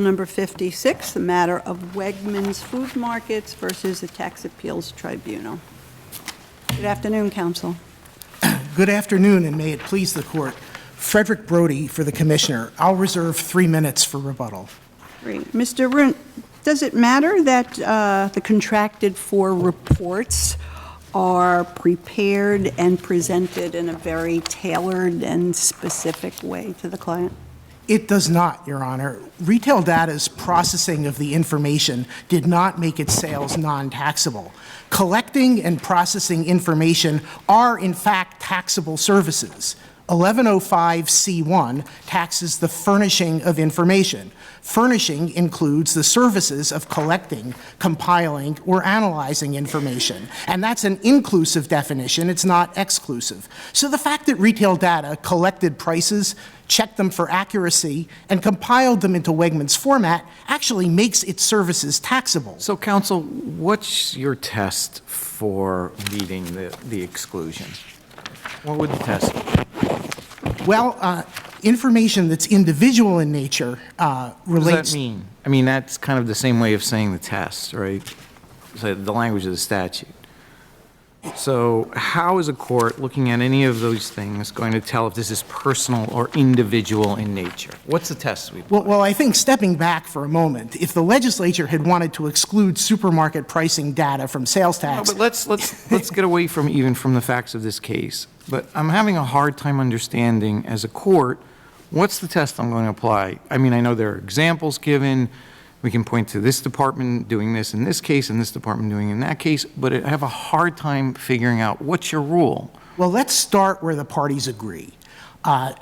number 56, the matter of Wegmans Food Markets versus the Tax Appeals Tribunal. Good afternoon, counsel. Good afternoon, and may it please the court. Frederick Brody for the commissioner. I'll reserve 3 minutes for rebuttal. Great. Mr. Runt, does it matter that the contracted for reports are prepared and presented in a very tailored and specific way to the client? It does not, Your Honor. Retail Data's processing of the information did not make its sales non-taxable. Collecting and processing information are, in fact, taxable services. 1105C1 taxes the furnishing of information. Furnishing includes the services of collecting, compiling, or analyzing information. And that's an inclusive definition, it's not exclusive. So the fact that Retail Data collected prices, checked them for accuracy, and compiled them into Wegmans format actually makes its services taxable. So, counsel, what's your test for meeting the exclusion? What would the test be? Well, information that's individual in nature relates... What does that mean? I mean, that's kind of the same way of saying the test, right? So the language of the statute. So how is a court, looking at any of those things, going to tell if this is personal or individual in nature? What's the test we apply? Well, I think stepping back for a moment, if the legislature had wanted to exclude supermarket pricing data from sales tax... No, but let's get away from the facts of this case. But I'm having a hard time understanding, as a court, what's the test I'm going to apply? I mean, I know there are examples given. We can point to this department doing this in this case and this department doing in that case, but I have a hard time figuring out what's your rule. Well, let's start where the parties agree.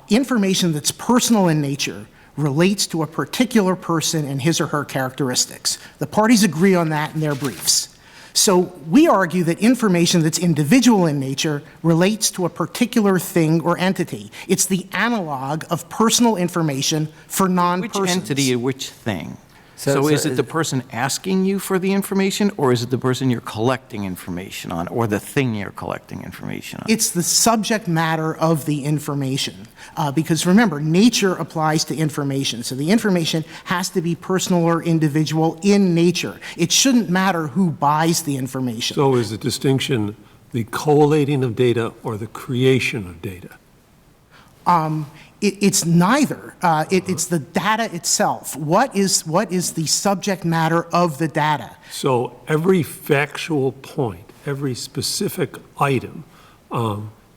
Information that's personal in nature relates to a particular person and his or her characteristics. The parties agree on that in their briefs. So we argue that information that's individual in nature relates to a particular thing or entity. It's the analog of personal information for non-persons. Which entity or which thing? So is it the person asking you for the information, or is it the person you're collecting information on, or the thing you're collecting information on? It's the subject matter of the information. Because remember, nature applies to information. So the information has to be personal or individual in nature. It shouldn't matter who buys the information. So is the distinction the collating of data or the creation of data? It's neither. It's the data itself. What is the subject matter of the data? So every factual point, every specific item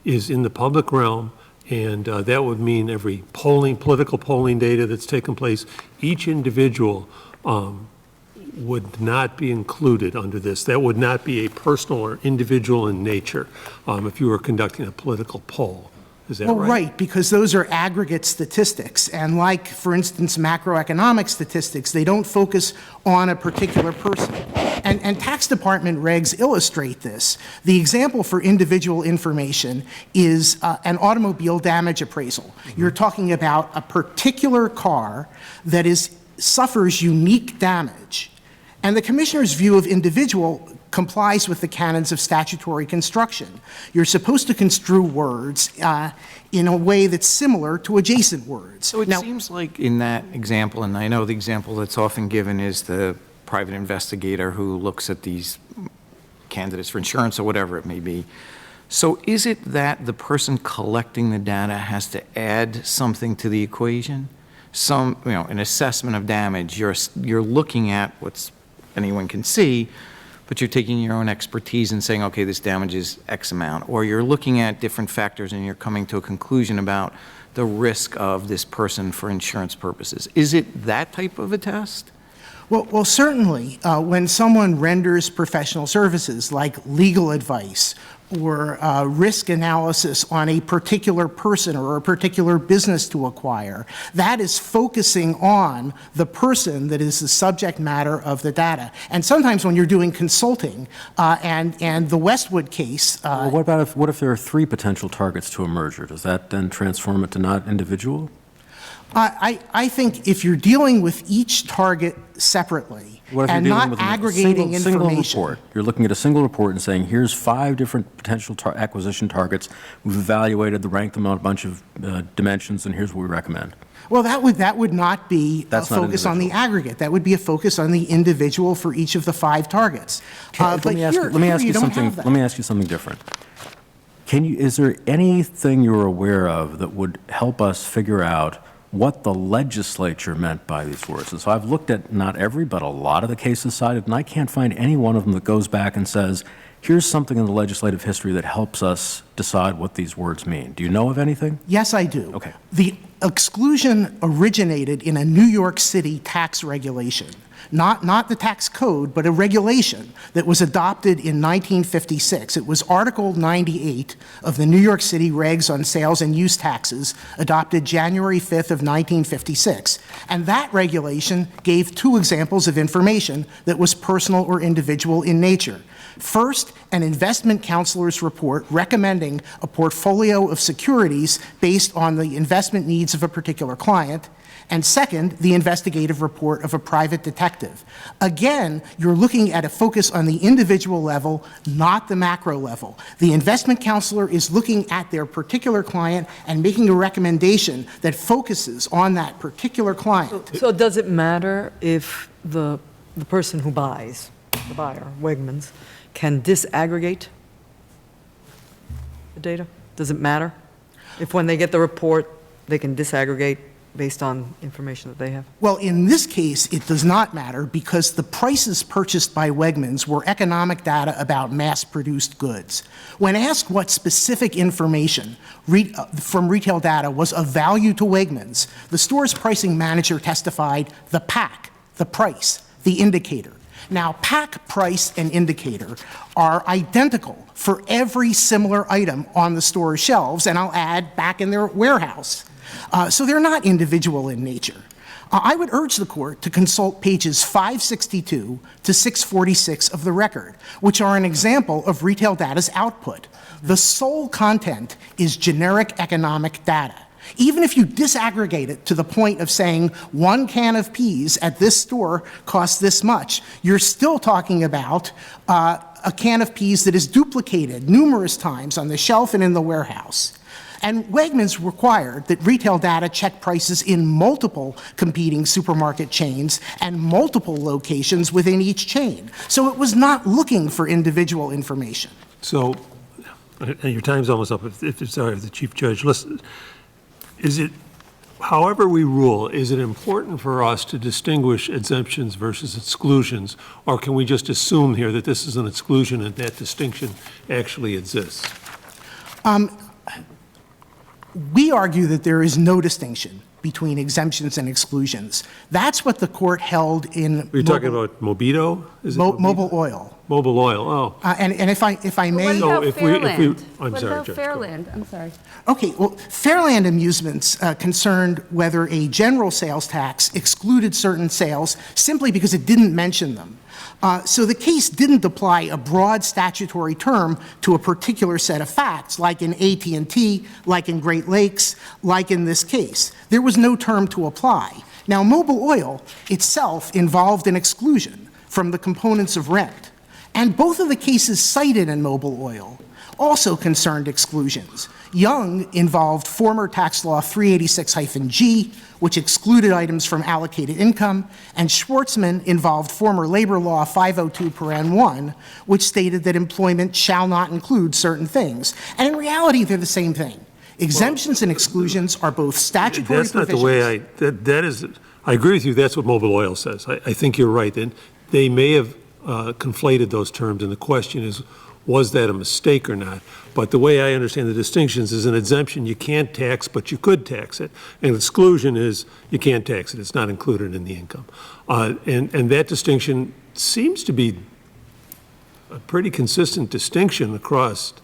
is in the public realm, and that would mean every political polling data that's taken place, each individual would not be included under this. That would not be a personal or individual in nature if you were conducting a political poll. Is that well, right? Right, because those are aggregate statistics. And like, for instance, macroeconomic statistics, they don't focus on a particular person. And tax department regs illustrate this. The example for individual information is an automobile damage appraisal. Mm-hmm. You're talking about a particular car that suffers unique damage. And the commissioner's view of individual complies with the canons of statutory construction. You're supposed to construe words in a way that's similar to adjacent words. So it seems like in that example, and I know the example that's often given is the private investigator who looks at these candidates for insurance or whatever it may be. So is it that the person collecting the data has to add something to the equation? An assessment of damage, you're looking at what's anyone can see, but you're taking your own expertise and saying, okay, this damage is X amount, or you're looking at different factors and you're coming to a conclusion about the risk of this person for insurance purposes. Is it that type of a test? Well, certainly, when someone renders professional services like legal advice or risk analysis on a particular person or a particular business to acquire, that is focusing on the person that is the subject matter of the data. And sometimes when you're doing consulting, and the Westwood case... well, what if there are 3 potential targets to a merger? Does that then transform it to not individual? I think if you're dealing with each target separately What if you're and dealing not with aggregating single information. report? You're looking at a single report and saying, here's 5 different potential acquisition targets. We've evaluated, ranked them on a bunch of dimensions, and here's what we recommend. Well, that would not be a That's not focus on the individual. aggregate. That would be a focus on the individual for each of the 5 targets. Let me ask you something. Let me ask you something different. Is there anything you're aware of that would help us figure out what the legislature meant by these words? And so I've looked at not every, but a lot of the cases cited, and I can't find any one of them that goes back and says, here's something in the legislative history that helps us decide what these words mean. Do you know of anything? Yes, I do. Okay. The exclusion originated in a New York City tax regulation, not the tax code, but a regulation that was adopted in 1956. It was Article 98 of the New York City Regs on Sales and Use Taxes, adopted January 5th of 1956. And that regulation gave 2 examples of information that was personal or individual in nature. First, an investment counselor's report recommending a portfolio of securities based on the investment needs of a particular client. And second, the investigative report of a private detective. Again, you're looking at a focus on the individual level, not the macro level. The investment counselor is looking at their particular client and making a recommendation that focuses on that particular client. So does it matter if the person who buys, the buyer, Wegmans, can disaggregate the data? Does it matter? If when they get the report, they can disaggregate based on information that they have? Well, in this case, it does not matter because the prices purchased by Wegmans were economic data about mass-produced goods. When asked what specific information from retail data was of value to Wegmans, the store's pricing manager testified the pack, the price, the indicator. Now, pack, price, and indicator are identical for every similar item on the store's shelves, and I'll add back in their warehouse. So they're not individual in nature. I would urge the court to consult pages 562 to 646 of the record, which are an example of retail data's output. The sole content is generic economic data. Even if you disaggregate it to the point of saying 1 can of peas at this store costs this much, you're still talking about a can of peas that is duplicated numerous times on the shelf and in the warehouse. And Wegmans required that retail data check prices in multiple competing supermarket chains and multiple locations within each chain. So it was not looking for individual information. So, and your time's almost up, if the Chief Judge, listen, is it, however we rule, is it important for us to distinguish exemptions versus exclusions, or can we just assume here that this is an exclusion and that distinction actually exists? We argue that there is no distinction between exemptions and exclusions. That's what the court held in You're talking about Mobito? Is it Mobile Oil. Mobile oil, oh. And if I may... What So about if we- Fairland? I'm What sorry, about Judge, go ahead. Fairland? I'm sorry. Okay, well, Fairland Amusements concerned whether a general sales tax excluded certain sales simply because it didn't mention them. So the case didn't apply a broad statutory term to a particular set of facts, like in AT&T, like in Great Lakes, like in this case. There was no term to apply. Now, Mobile Oil itself involved an exclusion from the components of rent. And both of the cases cited in Mobile Oil also concerned exclusions. Young involved former tax law 386-G, which excluded items from allocated income, and Schwartzman involved former labor law 502(1), which stated that employment shall not include certain things. And in reality, they're the same thing. Exemptions and exclusions are both statutory That's not provisions. the way that is, I agree with you, that's what Mobile Oil says. I think you're right. And they may have conflated those terms, and the question is, was that a mistake or not? But the way I understand the distinctions is an exemption you can't tax, but you could tax it. An exclusion is you can't tax it. It's not included in the income. And that distinction seems to be a pretty consistent distinction across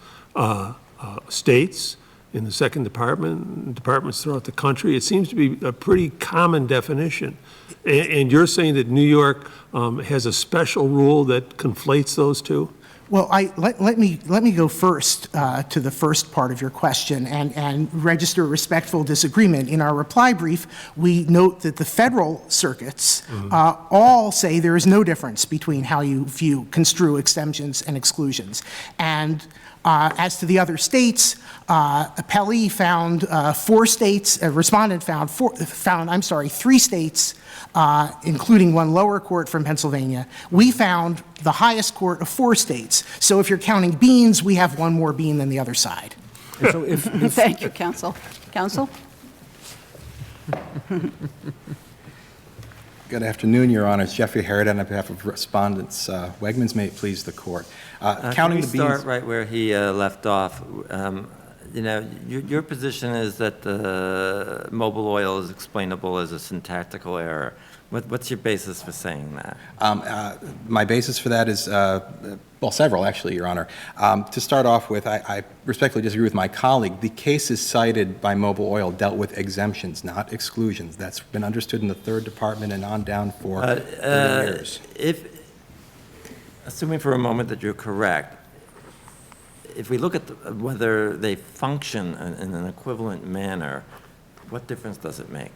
states, in the second department, departments throughout the country. It seems to be a pretty common definition. And you're saying that New York has a special rule that conflates those two? Well, let me go first to the first part of your question and register respectful disagreement. In our reply brief, we note that the federal circuits all say there is no difference between how you construe exemptions and exclusions. And as to the other states, appellee found respondent found 3 states, including one lower court from Pennsylvania. We found the highest court of 4 states. So if you're counting beans, we have one more bean than the other side. And so if Thank you, counsel. Counsel? Good afternoon, Your Honors. Jeffrey Harridan on behalf of respondents. Wegmans, may it please the court. Counting the beans. Start right where he left off. You know, your position is that the mobile oil is explainable as a syntactical error. What's your basis for saying that? My basis for that is, well, several, actually, Your Honor. To start off with, I respectfully disagree with my colleague. The cases cited by Mobile Oil dealt with exemptions, not exclusions. That's been understood in the Third Department and on down for 30 years. Assuming for a moment that you're correct, if we look at whether they function in an equivalent manner, what difference does it make?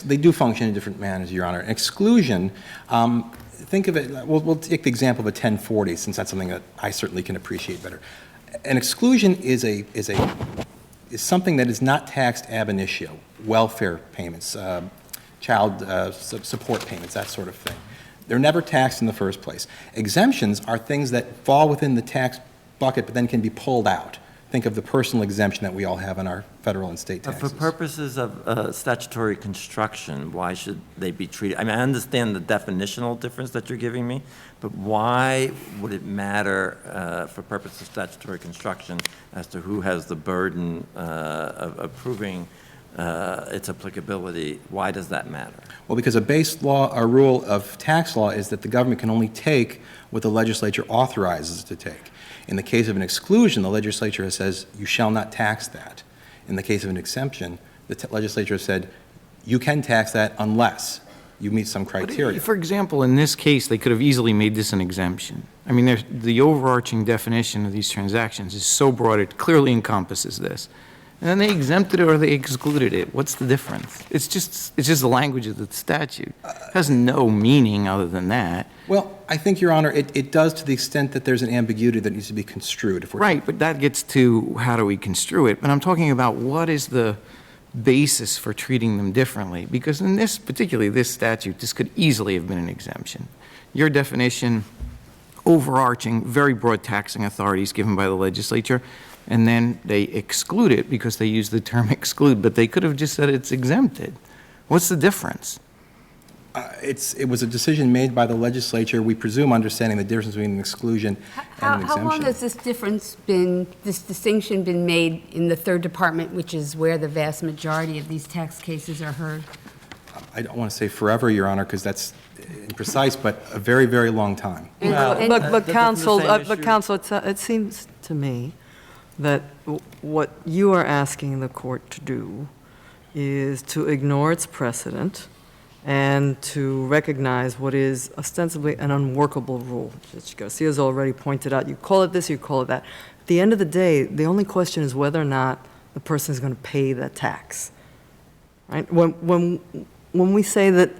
They do function in different manners, Your Honor. An exclusion, think of it, we'll take the example of a 1040, since that's something that I certainly can appreciate better. An exclusion is something that is not taxed ab initio, welfare payments, child support payments, that sort of thing. They're never taxed in the first place. Exemptions are things that fall within the tax bucket but then can be pulled out. Think of the personal exemption that we all have on our federal and state taxes. For purposes of statutory construction, why should they be treated? I mean, I understand the definitional difference that you're giving me, but why would it matter for purposes of statutory construction as to who has the burden of proving its applicability? Why does that matter? Well, because a base law, a rule of tax law is that the government can only take what the legislature authorizes to take. In the case of an exclusion, the legislature says, you shall not tax that. In the case of an exemption, the legislature said, you can tax that unless you meet some criteria. But for example, in this case, they could have easily made this an exemption. I mean, the overarching definition of these transactions is so broad, it clearly encompasses this. And then they exempted it or they excluded it. What's the difference? It's just the language of the statute. It has no meaning other than that. Well, I think, Your Honor, it does to the extent that there's an ambiguity that needs to be construed. If we're Right, but that gets to how do we construe it. But I'm talking about what is the basis for treating them differently. Because in this, particularly this statute, this could easily have been an exemption. Your definition, overarching, very broad taxing authorities given by the legislature, and then they exclude it because they use the term exclude, but they could have just said it's exempted. What's the difference? It was a decision made by the legislature, we presume understanding the difference between an exclusion and an exemption. How long has this distinction been made in the Third Department, which is where the vast majority of these tax cases are heard? I don't want to say forever, Your Honor, because that's imprecise, but a very, very long time. But counsel, issue. it seems to me that what you are asking the court to do is to ignore its precedent and to recognize what is ostensibly an unworkable rule. Judge Garcia's already pointed out, you call it this, you call it that. At the end of the day, the only question is whether or not the person is going to pay that tax. Right? When we say that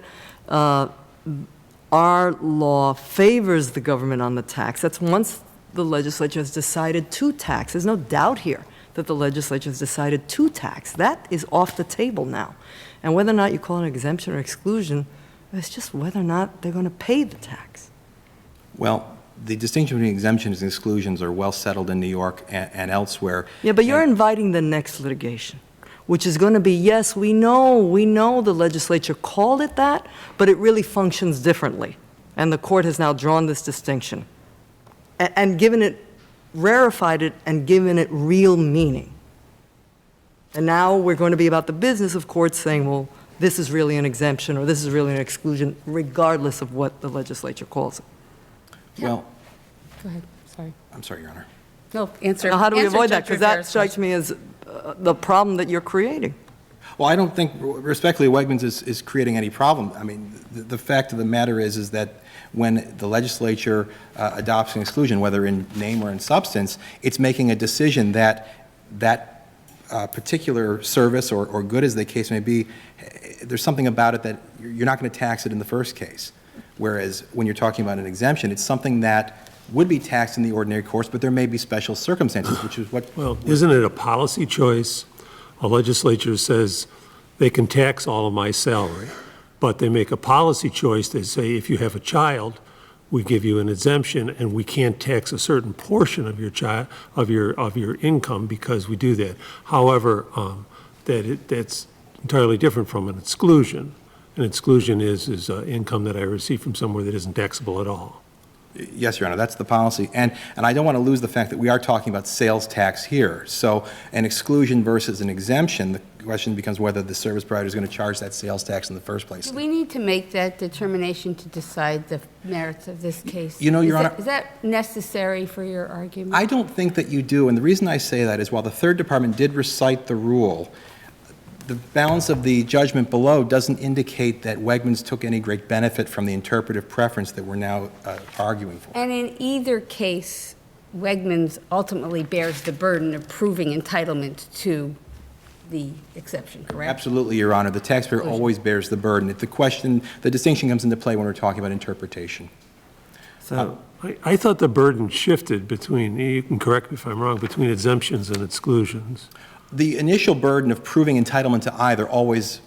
our law favors the government on the tax, that's once the legislature has decided to tax. There's no doubt here that the legislature has decided to tax. That is off the table now. And whether or not you call it an exemption or exclusion, it's just whether or not they're going to pay the tax. Well, the distinction between exemptions and exclusions are well settled in New York and elsewhere. Yeah, but you're inviting the next litigation, which is going to be, yes, we know the legislature called it that, but it really functions differently. And the court has now drawn this distinction and given it, rarefied it, and given it real meaning. And now we're going to be about the business of courts saying, well, this is really an exemption or this is really an exclusion, regardless of what the legislature calls it. Well, Go ahead, sorry. I'm sorry, Your Honor. No, answer. Now, how do we answer avoid that? Judge Because that Rivera's strikes question. me as the problem that you're creating. Well, I don't think, respectfully, Wegmans is creating any problem. I mean, the fact of the matter is that when the legislature adopts an exclusion, whether in name or in substance, it's making a decision that that particular service or good, as the case may be, there's something about it that you're not going to tax it in the first case. Whereas when you're talking about an exemption, it's something that would be taxed in the ordinary course, but there may be special circumstances, which is what... Well, isn't it a policy choice? A legislature says they can tax all of my salary, but they make a policy choice. They say if you have a child, we give you an exemption, and we can't tax a certain portion of your child of your income because we do that. However, that's entirely different from an exclusion. An exclusion is income that I receive from somewhere that isn't taxable at all. Yes, Your Honor, that's the policy. And I don't want to lose the fact that we are talking about sales tax here. So an exclusion versus an exemption, the question becomes whether the service provider is going to charge that sales tax in the first place. Do we need to make that determination to decide the merits of this case? You know, Your Honor... Is that necessary for your argument? I don't think that you do. And the reason I say that is while the Third Department did recite the rule, the balance of the judgment below doesn't indicate that Wegmans took any great benefit from the interpretive preference that we're now arguing for. And in either case, Wegmans ultimately bears the burden of proving entitlement to the exception, correct? Absolutely, Your Honor. The taxpayer always bears the burden. The distinction comes into play when we're talking about interpretation. So, I thought the burden shifted between, you can correct me if I'm wrong, between exemptions and exclusions. The initial burden of proving entitlement to either always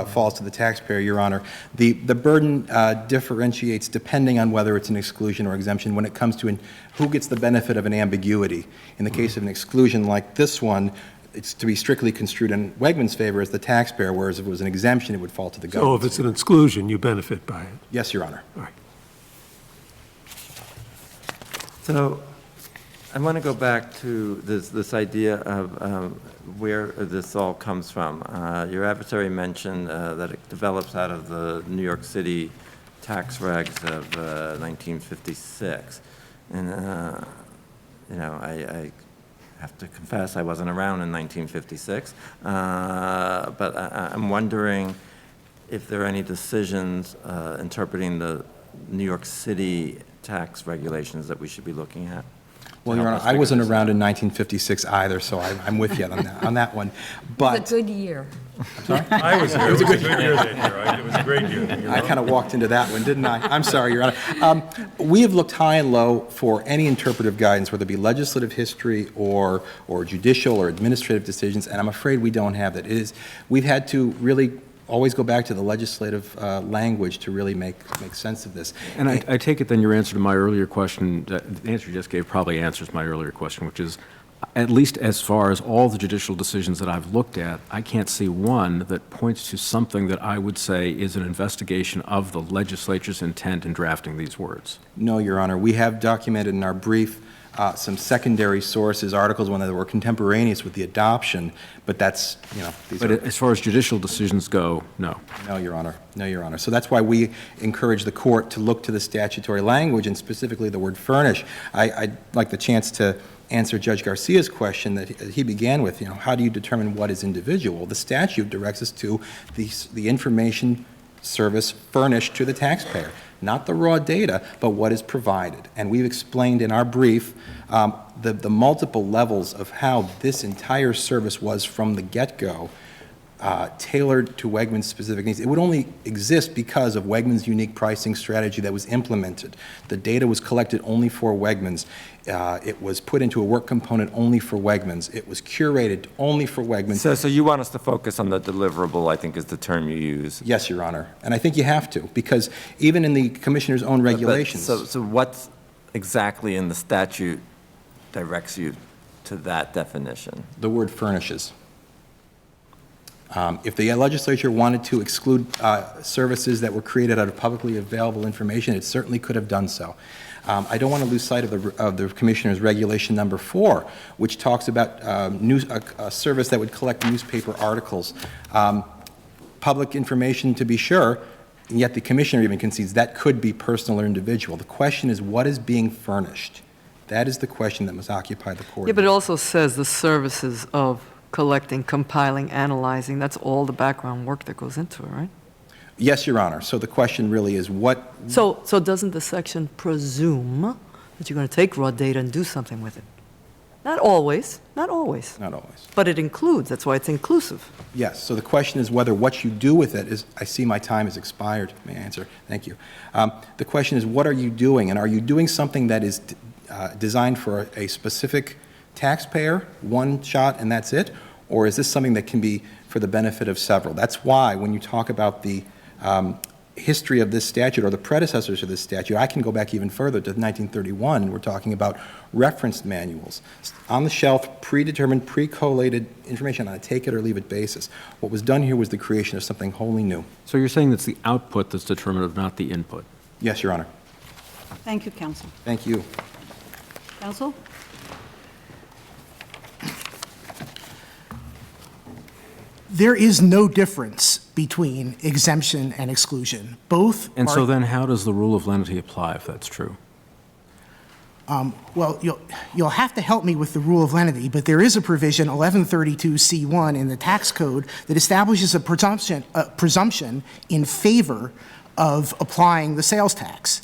falls to the taxpayer, Your Honor. The burden differentiates depending on whether it's an exclusion or exemption when it comes to who gets the benefit of an ambiguity. In the case of an exclusion like this one, it's to be strictly construed in Wegmans' favor as the taxpayer, whereas if it was an exemption, it would fall to the government. So if it's an exclusion, you benefit by it. Yes, Your Honor. All right. So I want to go back to this idea of where this all comes from. Your adversary mentioned that it develops out of the New York City tax regs of 1956. And, you know, I have to confess I wasn't around in 1956, but I'm wondering if there are any decisions interpreting the New York City tax regulations that we should be looking at. Well, Your Honor, I wasn't around in 1956 either, so I'm with you on that one. But It was a good year. I'm sorry? I was there. It was a good year that year, right? It was a great year. I kind of walked into that one, didn't I? I'm sorry, Your Honor. We have looked high and low for any interpretive guidance, whether it be legislative history or judicial or administrative decisions, and I'm afraid we don't have that. We've had to really always go back to the legislative language to really make sense of this. And I take it then your answer to my earlier question, the answer you just gave probably answers my earlier question, which is, at least as far as all the judicial decisions that I've looked at, I can't see one that points to something that I would say is an investigation of the legislature's intent in drafting these words. No, Your Honor. We have documented in our brief some secondary sources, articles when they were contemporaneous with the adoption, but that's, you know, these But as far as judicial decisions go, no. No, Your Honor. No, Your Honor. So that's why we encourage the court to look to the statutory language and specifically the word furnish. I'd like the chance to answer Judge Garcia's question that he began with, you know, how do you determine what is individual? The statute directs us to the information service furnished to the taxpayer, not the raw data, but what is provided. And we've explained in our brief the multiple levels of how this entire service was from the get-go tailored to Wegmans' specific needs. It would only exist because of Wegmans' unique pricing strategy that was implemented. The data was collected only for Wegmans. It was put into a work component only for Wegmans. It was curated only for Wegmans. So you want us to focus on the deliverable, I think is the term you use. Yes, Your Honor. And I think you have to, because even in the Commissioner's own regulations. So what exactly in the statute directs you to that definition? The word furnishes. If the legislature wanted to exclude services that were created out of publicly available information, it certainly could have done so. I don't want to lose sight of the Commissioner's Regulation Number 4, which talks about a service that would collect newspaper articles. Public information, to be sure, and yet the Commissioner even concedes that could be personal or individual. The question is, what is being furnished? That is the question that must occupy the court. Yeah, but it also says the services of collecting, compiling, analyzing. That's all the background work that goes into it, right? Yes, Your Honor. So the question really is what, So doesn't the section presume that you're going to take raw data and do something with it? Not always, not always. not always. But it includes, that's why it's inclusive. Yes, so the question is whether what you do with it is, I see my time has expired. May I answer? Thank you. The question is, what are you doing? And are you doing something that is designed for a specific taxpayer, one shot and that's it? Or is this something that can be for the benefit of several? That's why when you talk about the history of this statute or the predecessors of this statute, I can go back even further to 1931, and we're talking about reference manuals. On the shelf, predetermined, pre-collated information on a take-it-or-leave-it basis. What was done here was the creation of something wholly new. So you're saying it's the output that's determinative, not the input? Yes, Your Honor. Thank you, counsel. Thank you. Counsel? There is no difference between exemption and exclusion. Both And are... so then how does the rule of lenity apply if that's true? Well, you'll have to help me with the rule of lenity, but there is a provision, 1132C1 in the tax code, that establishes a presumption in favor of applying the sales tax.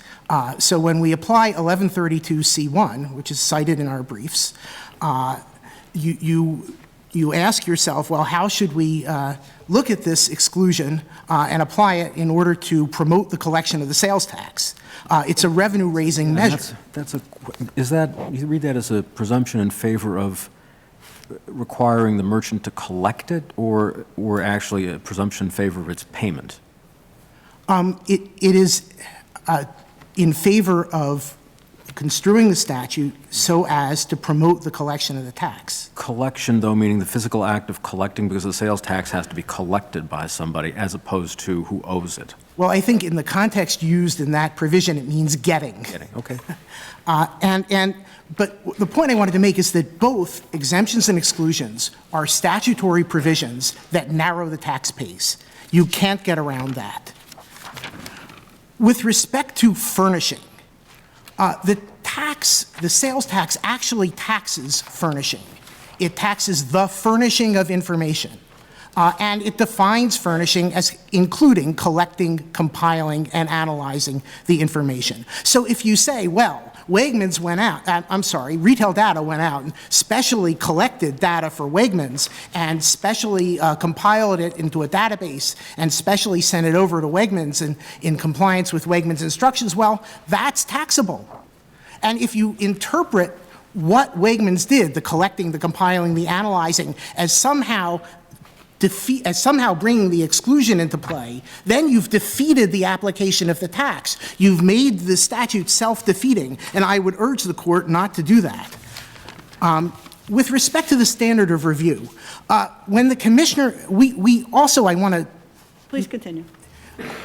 So when we apply 1132C1, which is cited in our briefs, you ask yourself, well, how should we look at this exclusion and apply it in order to promote the collection of the sales tax? It's a revenue-raising measure. You read that as a presumption in favor of requiring the merchant to collect it, or actually a presumption in favor of its payment? It is in favor of construing the statute so as to promote the collection of the tax. Collection, though, meaning the physical act of collecting, because the sales tax has to be collected by somebody as opposed to who owes it. Well, I think in the context used in that provision, it means getting. Getting, okay. But the point I wanted to make is that both exemptions and exclusions are statutory provisions that narrow the tax base. You can't get around that. With respect to furnishing, the sales tax actually taxes furnishing. It taxes the furnishing of information. And it defines furnishing as including collecting, compiling, and analyzing the information. So if you say, well, Wegmans went out, Retail Data went out and specially collected data for Wegmans and specially compiled it into a database and specially sent it over to Wegmans in compliance with Wegmans instructions, well, that's taxable. And if you interpret what Wegmans did, the collecting, the compiling, the analyzing, as somehow bringing the exclusion into play, then you've defeated the application of the tax. You've made the statute self-defeating, and I would urge the court not to do that. With respect to the standard of review, when the commissioner, I want to... Please continue.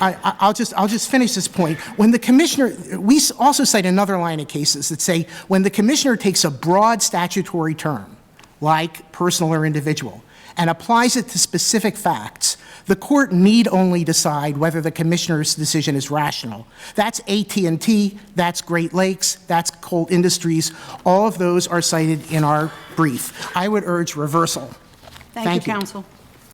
I'll just finish this point. When the commissioner, we also cite another line of cases that say when the commissioner takes a broad statutory term, like personal or individual, and applies it to specific facts, the court need only decide whether the commissioner's decision is rational. That's AT&T, that's Great Lakes, that's Colt Industries. All of those are cited in our brief. I would urge reversal. Thank you, counsel.